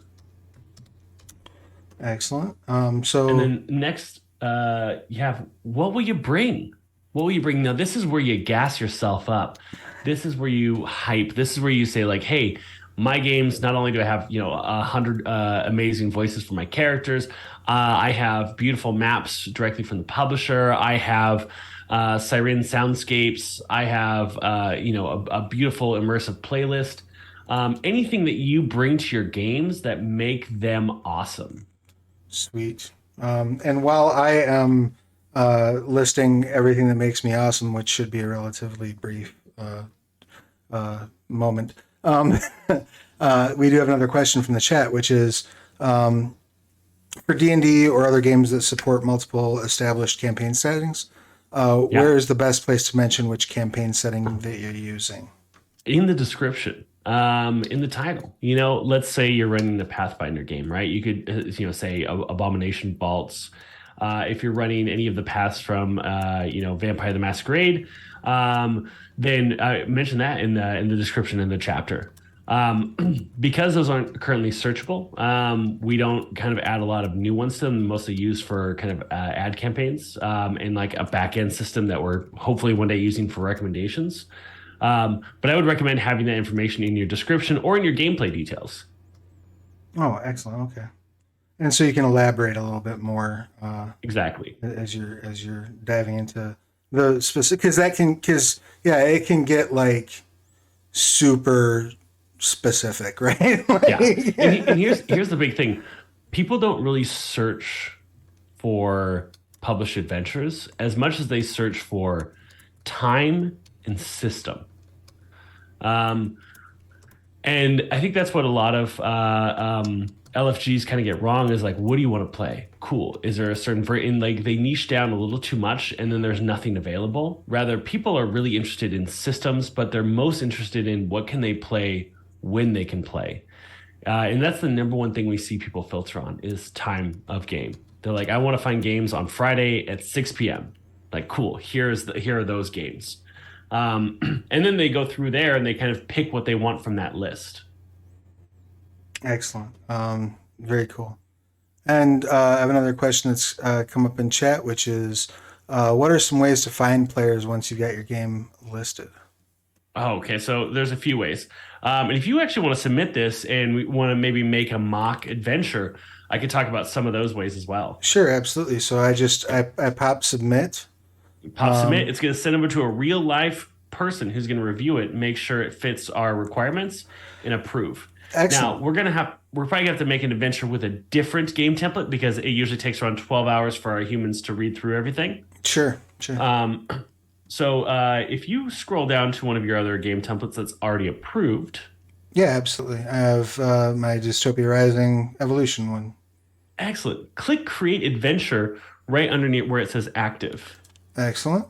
Excellent. And So, then next, you have what will you bring? What will you bring? Now, this is where you gas yourself up. This is where you hype. This is where you say, like, hey, my games, not only do I have, 100 amazing voices for my characters, I have beautiful maps directly from the publisher. I have siren soundscapes. I have, a beautiful immersive playlist. Anything that you bring to your games that make them awesome. sweet. And while I am listing everything that makes me awesome, which should be a relatively brief moment, we do have another question from the chat, which is, for D&D or other games that support multiple established campaign settings, Yeah. where is the best place to mention which campaign setting that you're using? In the description, in the title. Let's say you're running a Pathfinder game, right? You could, say Abomination Vaults. If you're running any of the paths from, Vampire the Masquerade, then mention that in the description in the chapter. Because those aren't currently searchable, we don't kind of add a lot of new ones to them, mostly used for kind of ad campaigns and like a back end system that we're hopefully one day using for recommendations. But I would recommend having that information in your description or in your gameplay details. Oh, excellent. Okay. And so you can elaborate a little bit more Exactly. as you're diving into the specific, because yeah, it can get like super specific, right? Yeah. And Like, here's the big thing. People don't really search for published adventures as much as they search for time and system. Um, and I think that's what a lot of LFGs kind of get wrong is like, what do you want to play? Cool. Is there a certain in like they niche down a little too much and then there's nothing available? Rather, people are really interested in systems, but they're most interested in what can they play when they can play. And that's the number one thing we see people filter on is time of game. They're like, I want to find games on Friday at 6 p.m. Like, cool. Here are those games. And then they go through there and they kind of pick what they want from that list. Excellent. Very cool. And I have another question that's come up in chat, which is, what are some ways to find players once you've got your game listed? Oh, okay. So there's a few ways. And if you actually want to submit this and we want to maybe make a mock adventure, I could talk about some of those ways as well. Sure, absolutely. So I pop submit. Pop submit. It's going to send over to a real life person who's going to review it, make sure it fits our requirements, and approve. Now Excellent. we're probably gonna have to make an adventure with a different game template because it usually takes around 12 hours for our humans to read through everything. Sure, sure. Um, so if you scroll down to one of your other game templates that's already approved, Yeah, absolutely. I have my Dystopia Rising Evolution one. excellent. Click Create Adventure right underneath where it says active. Excellent.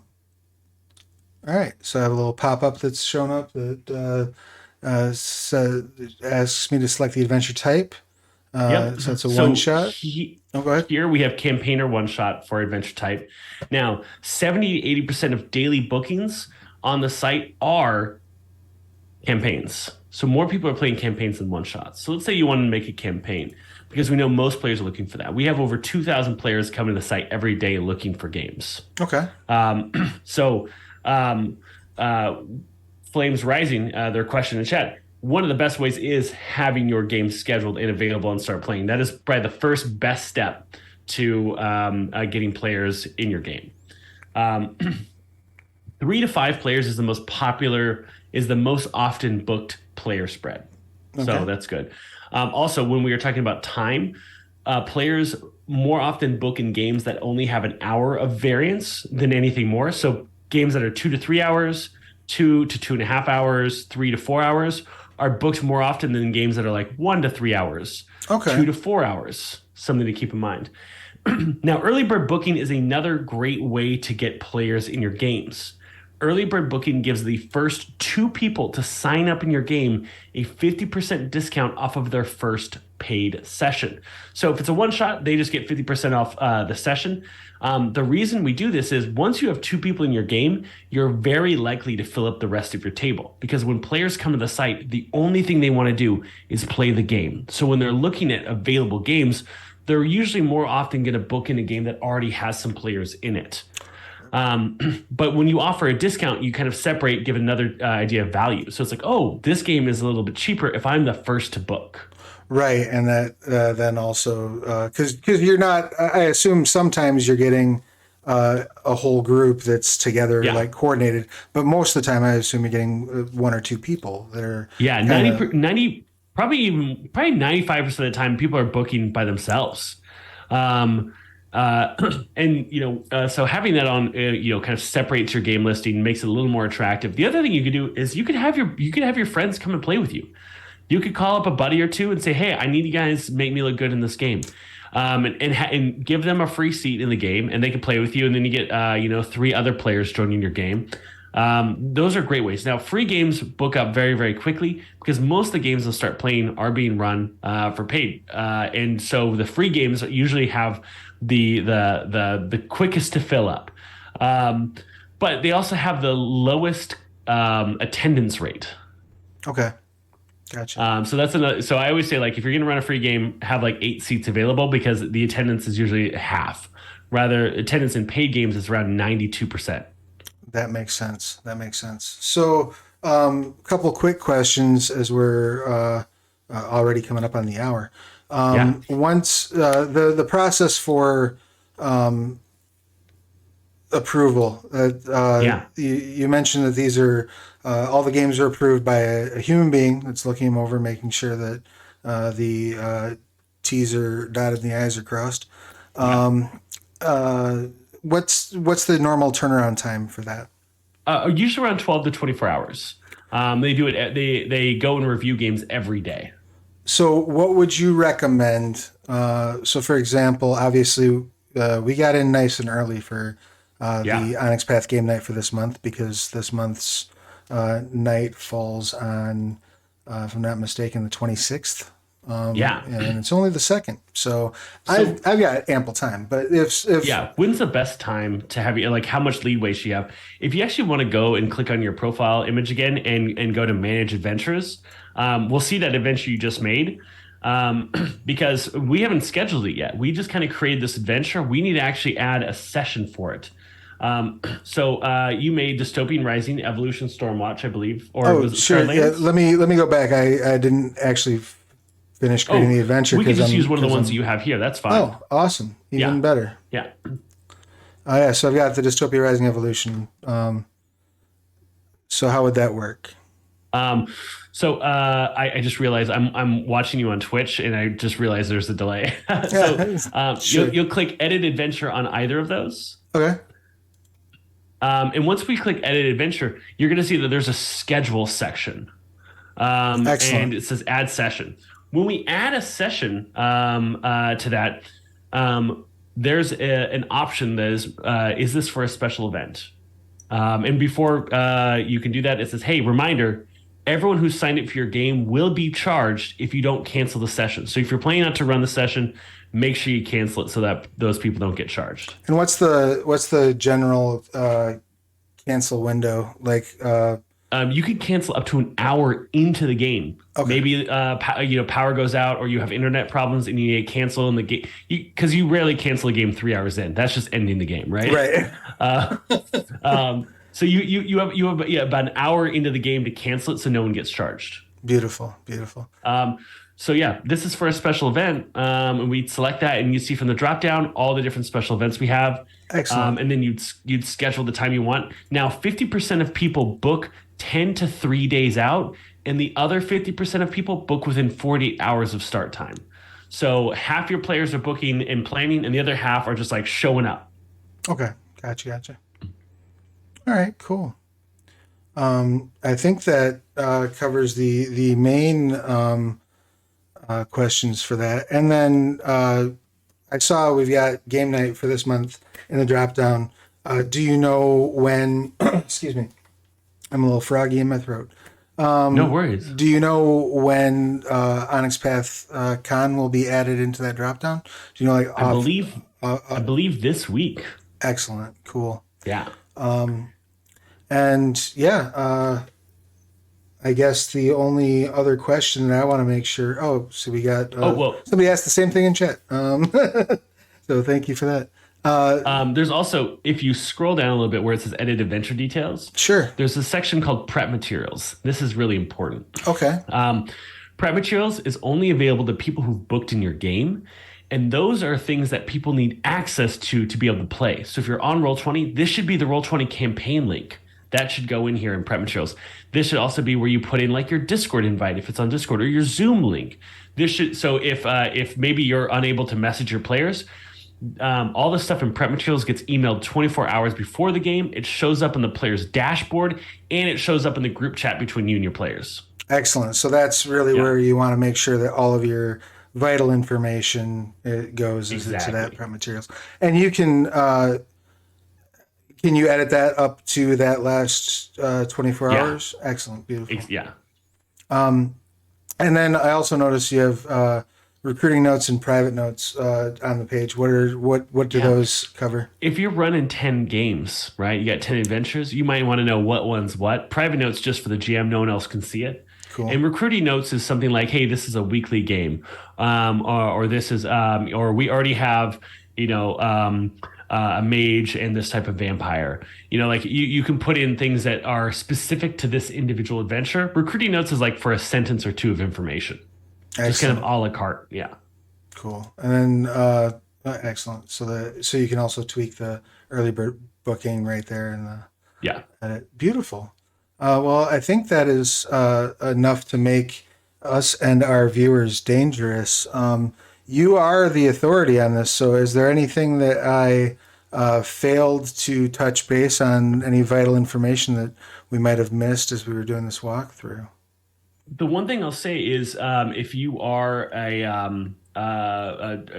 All right. So I have a little pop up that's shown up that asks me to select the adventure type. Yep. So it's a one So shot. Oh, go ahead. here we have campaign or one shot for adventure type. Now, 70 to 80% of daily bookings on the site are campaigns. So more people are playing campaigns than one shots. So let's say you want to make a campaign because we know most players are looking for that. We have over 2,000 players coming to the site every day looking for games. Okay. Um, so, um, uh, Flames Rising, their question in the chat. One of the best ways is having your game scheduled and available and start playing. That is probably the first best step to getting players in your game. Um, 3 to 5 players is the most popular, is the most often booked player spread. Okay. So that's good. Also, when we were talking about time, players more often book in games that only have an hour of variance than anything more. So games that are 2 to 3 hours, 2 to 2.5 hours, 3 to 4 hours are booked more often than games that are like 1 to 3 hours, Okay. 2 to 4 hours. Something to keep in mind. Now, early bird booking is another great way to get players in your games. Early bird booking gives the first 2 people to sign up in your game a 50% discount off of their first paid session. So if it's a one shot, they just get 50% off the session. The reason we do this is once you have 2 people in your game, you're very likely to fill up the rest of your table because when players come to the site, the only thing they want to do is play the game. So when they're looking at available games, they're usually more often going to book in a game that already has some players in it. But when you offer a discount, you kind of separate, give another idea of value. So it's like, oh, this game is a little bit cheaper if I'm the first to book. Right, and that then also because you're not. I assume sometimes you're getting a whole group that's together, Yeah. like coordinated, but most of the time I assume you're getting 1 or 2 people that are Yeah, kind 90, of 90, probably 95% of the time, people are booking by themselves. Um, and so having that on, kind of separates your game listing, makes it a little more attractive. The other thing you could do is you could have your friends come and play with you. You could call up a buddy or two and say, "Hey, I need you guys to make me look good in this game," and give them a free seat in the game, and they can play with you. And then you get 3 other players joining your game. Those are great ways. Now, free games book up very, very quickly because most of the games that start playing are being run for paid, and so the free games usually have the quickest to fill up, but they also have the lowest attendance rate. okay. Gotcha. So that's another. So I always say like if you're going to run a free game, have like 8 seats available because the attendance is usually half. Rather, attendance in paid games is around 92%. That makes sense. That makes sense. So, a couple quick questions as we're already coming up on the hour. Yeah, Once the process for approval, yeah, you mentioned that these are all the games are approved by a human being that's looking them over, making sure that the T's are dotted and the I's are crossed. yeah. Uh, what's the normal turnaround time for that? Usually around 12 to 24 hours. They do it. They go and review games every day. So, what would you recommend? So, for example, obviously, we got in nice and early for Yeah. the Onyx Path game night for this month because this month's night falls on, if I'm not mistaken, the 26th. Yeah. And it's only the second. So, So I've got ample time. But if yeah, when's the best time to have you like how much leeway should you have? If you actually want to go and click on your profile image again and go to manage adventures, we'll see that adventure you just made. Because we haven't scheduled it yet. We just kind of created this adventure. We need to actually add a session for it. So you made Dystopian Rising, Evolution Stormwatch, I believe, or oh, was it sure, yeah, Scarlands? let me go back. I didn't actually finish creating the Oh, adventure we could because just use I'm one of the because ones that I'm you have here. That's fine. oh, awesome, even Yeah, better. yeah. Oh yeah, so I've got the Dystopia Rising Evolution. So how would that work? Um, so I just realized I'm watching you on Twitch, and I just realized there's a delay. So Yeah, you'll sure. you'll click Edit Adventure on either of those, Okay, and once we click Edit Adventure, you're going to see that there's a Schedule section, and excellent. it says Add Session. When we add a session to that, there's an option that is this for a special event? And before you can do that, it says, hey, reminder, everyone who signed up for your game will be charged if you don't cancel the session. So if you're planning not to run the session, make sure you cancel it so that those people don't get charged. And what's the general cancel window like? You can cancel up to an hour into the game. Okay, Maybe power goes out, or you have internet problems and you need to cancel in the game because you rarely cancel a game 3 hours in. That's just ending the game, right? right. Uh, so you have yeah, about an hour into the game to cancel it, so no one gets charged. Beautiful, beautiful, Um, so yeah, this is for a special event, and we select that, and you see from the drop down all the different special events we have, excellent. and then you'd schedule the time you want. Now, 50% of people book 10 to 3 days out, and the other 50% of people book within 48 hours of start time. So half your players are booking and planning, and the other half are just like showing up. Okay, gotcha, gotcha. All right, cool. I think that covers the main questions for that, and then I saw we've got game night for this month in the drop down. Do you know when? Excuse me, I'm a little froggy in my throat. No worries. Do you know when Onyx Path Con will be added into that drop down? Do you know like I off? believe I believe this week. Excellent, cool. Yeah. And yeah, I guess the only other question that I want to make sure. Oh, so we got Oh well, somebody asked the same thing in chat. So thank you for that. there's also, if you scroll down a little bit where it says edit adventure details, Sure. there's a section called prep materials. This is really important. Okay. Um, Prep materials is only available to people who've booked in your game. And those are things that people need access to be able to play. So if you're on Roll20, this should be the Roll20 campaign link. That should go in here in prep materials. This should also be where you put in like your Discord invite if it's on Discord or your Zoom link. This should so if maybe you're unable to message your players, all the stuff in prep materials gets emailed 24 hours before the game. It shows up in the player's dashboard and it shows up in the group chat between you and your players. Excellent. So that's really Yeah, where you want to make sure that all of your vital information goes is into that exactly. prep materials, and you can you edit that up to that last 24 Yeah, hours? Excellent. Beautiful. yeah. And then I also noticed you have recruiting notes and private notes on the page. What do Yeah. those cover? If you're running 10 games, right, you got 10 adventures, you might want to know what one's what. Private notes just for the GM, no one else can see it. Cool. And recruiting notes is something like, hey, this is a weekly game, or this is, or we already have, you know, a mage and this type of vampire. Like you can put in things that are specific to this individual adventure. Recruiting notes is like for a sentence or two of information, just kind of Excellent. a la carte. Yeah, Cool. And then excellent. So you can also tweak the early bird booking right there in the yeah. edit. Beautiful. Well, I think that is enough to make us and our viewers dangerous. You are the authority on this, so is there anything that I failed to touch base on? Any vital information that we might have missed as we were doing this walkthrough? The one thing I'll say is, if you are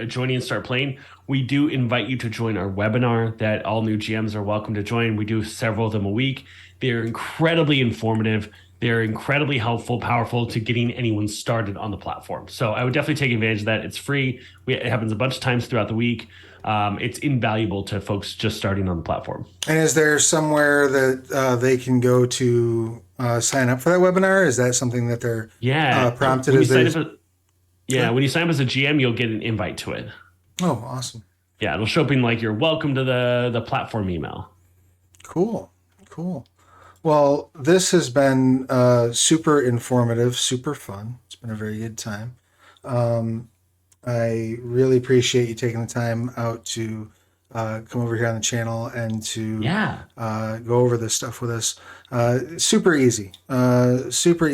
joining and start playing, we do invite you to join our webinar that all new GMs are welcome to join. We do several of them a week. They're incredibly informative. They're incredibly helpful, powerful to getting anyone started on the platform. So I would definitely take advantage of that. It's free. It happens a bunch of times throughout the week. It's invaluable to folks just starting on the platform. And is there somewhere that they can go to sign up for that webinar? Is that something that they're Yeah, prompted when you as sign they? up, yeah, Good. when you sign up as a GM, you'll get an invite to it. Oh, awesome. Yeah, it'll show up in like your welcome to the platform email. Cool. Cool. Well, this has been super informative, super fun. It's been a very good time. Um, I really appreciate you taking the time out to come over here on the channel and to Yeah, go over this stuff with us. Super easy, and super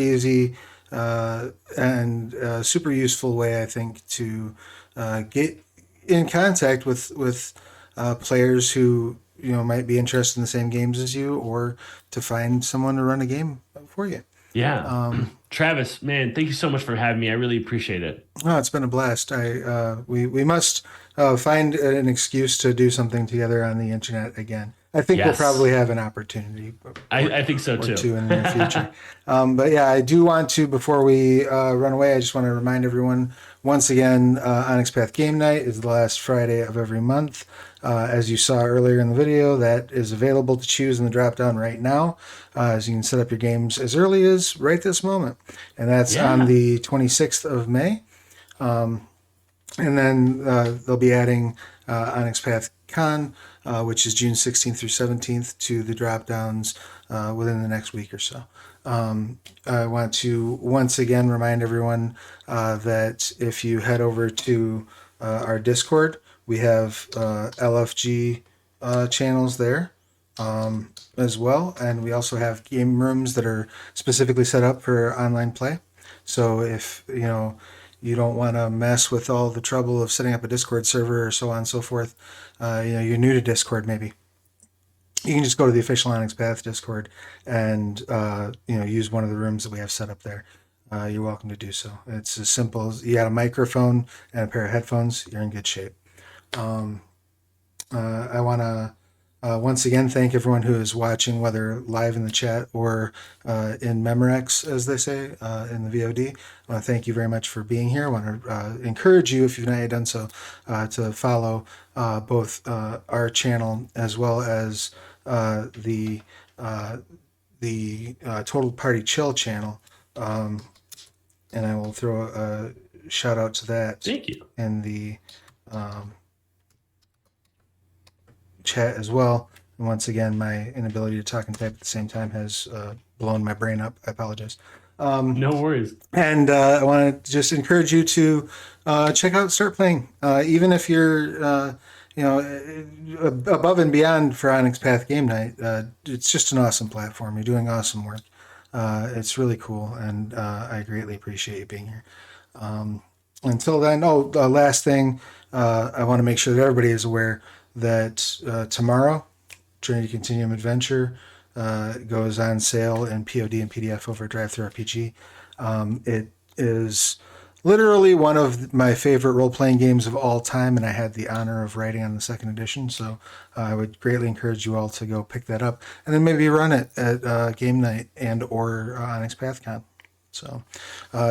useful way, I think, to get in contact with players who might be interested in the same games as you, or to find someone to run a game for you. yeah. Um, Travis, man, thank you so much for having me. I really appreciate it. No, it's been a blast. We must find an excuse to do something together on the internet again. I think we'll probably Yes, have an opportunity I think so or too. two in the near future. But yeah, I do want to, before we run away, I just want to remind everyone once again, Onyx Path Game Night is the last Friday of every month. As you saw earlier in the video, that is available to choose in the drop down right now. So you can set up your games as early as right this moment. And that's on Yeah, the 26th of May. And then they'll be adding Onyx Path Con, which is June 16th through 17th, to the drop downs within the next week or so. I want to once again remind everyone that if you head over to our Discord, we have LFG channels there as well. And we also have game rooms that are specifically set up for online play. So if you don't want to mess with all the trouble of setting up a Discord server or so on and so forth, you're new to Discord maybe. You can just go to the official Onyx Path Discord and use one of the rooms that we have set up there. You're welcome to do so. It's as simple as you got a microphone and a pair of headphones. You're in good shape. I want to once again thank everyone who is watching, whether live in the chat or in Memorex, as they say, in the VOD. I want to thank you very much for being here. I want to encourage you, if you've not yet done so, to follow both our channel as well as the Total Party Chill channel. And I will throw a shout out to that thank you. in the um, chat as well. And once again, my inability to talk and type at the same time has blown my brain up. I apologize. No worries. And I want to just encourage you to check out Start Playing, even if you're above and beyond for Onyx Path Game Night. It's just an awesome platform. You're doing awesome work. It's really cool, and I greatly appreciate you being here. Until then, last thing, I want to make sure that everybody is aware that tomorrow, Trinity Continuum Adventure goes on sale in POD and PDF over at DriveThru RPG. It is literally one of my favorite role-playing games of all time, and I had the honor of writing on the second edition, so I would greatly encourage you all to go pick that up and then maybe run it at game night and or Onyx PathCon. So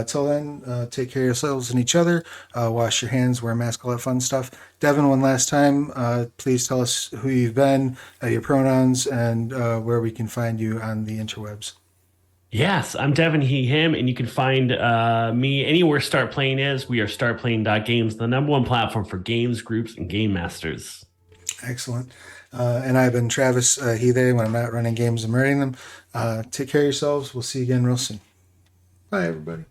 till then, take care of yourselves and each other. Wash your hands, wear a mask, all that fun stuff. Devin, one last time, please tell us who you've been, your pronouns, and where we can find you on the interwebs. Yes, I'm Devin, he, him, and you can find me anywhere Start Playing is. We are startplaying.games, the number one platform for games, groups, and game masters. Excellent. And I've been Travis, he, they. When I'm not running games, I'm writing them. Take care of yourselves. We'll see you again real soon. Bye, everybody.